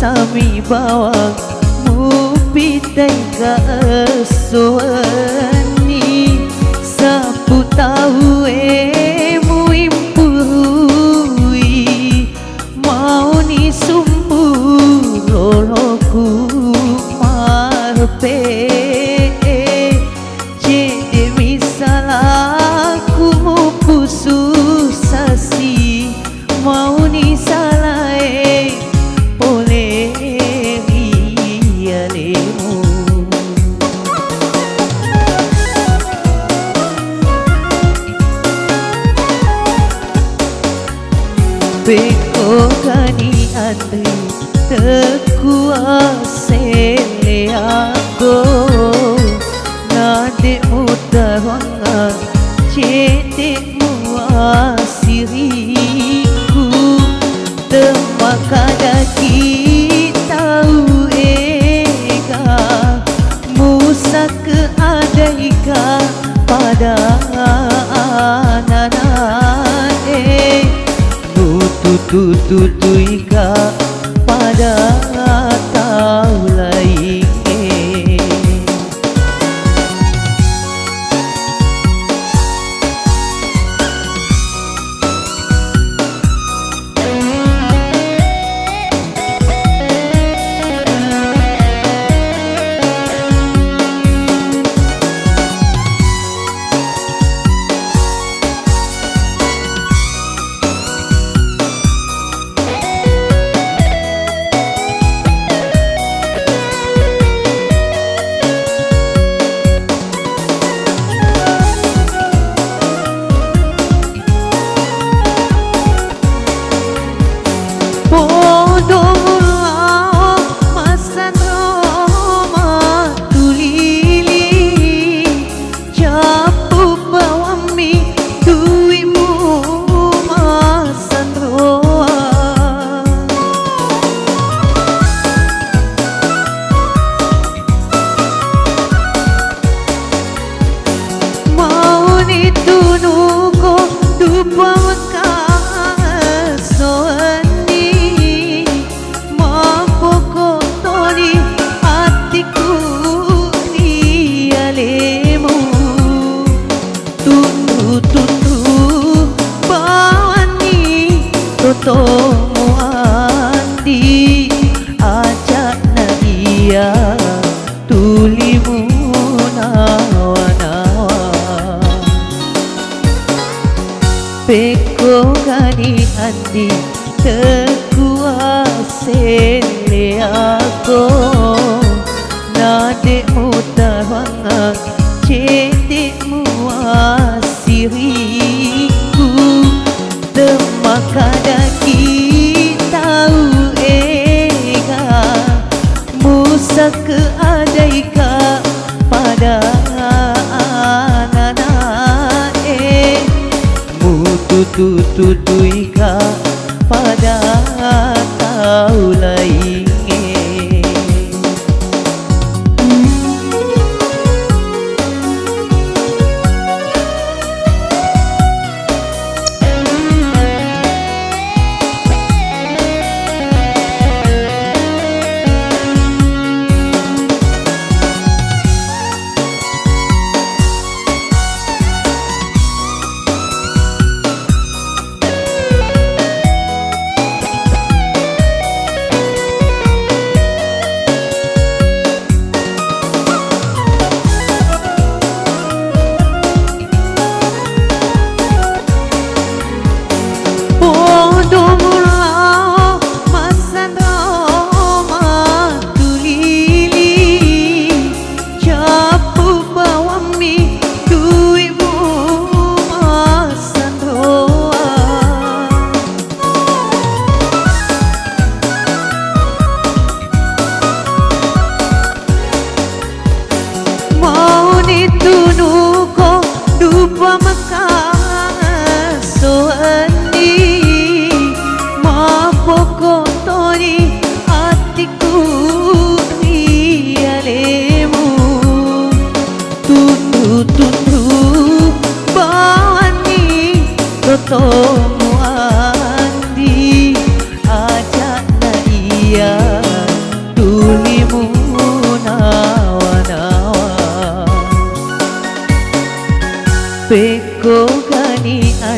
sami bawang mupitai kesuani sapu tahu muimpui mau ni sumpu loloku marpe jadi misalaku pusus sasi mau ni salai boleh dia lemu beko kani ande tekuase aku nade mutaranga cetekmu asiriku temakadaki tahu ega musa keadaika pada anak tutuika pada tahu lain Tomo andi ajak nadia tulimu nawa-nawa peko gani andi tekuase aku nade mutaranga cetekmu asiriku temakadaki tahu ega musa keadaika pada anak mutututuika pada tahu lain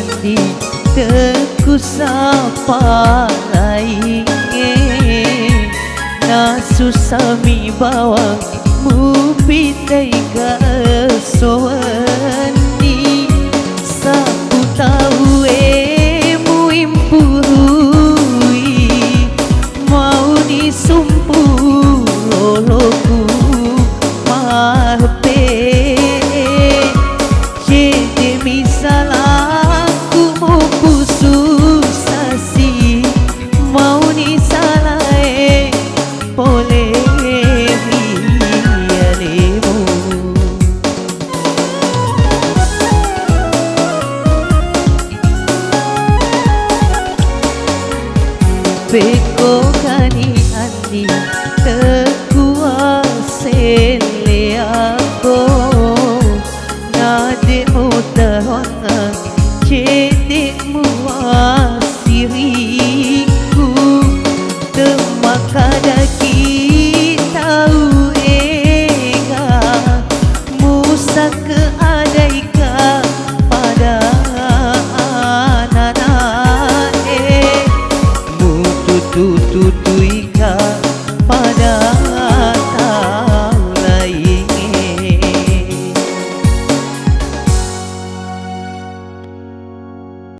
andi teku sapa lain na susami bawang mu pitai kasowani sapu tahu mu impurui mau disumpu loloku mahpe jadi misalah ku mau pususasi mau ni salah boleh hialemu beko kani andi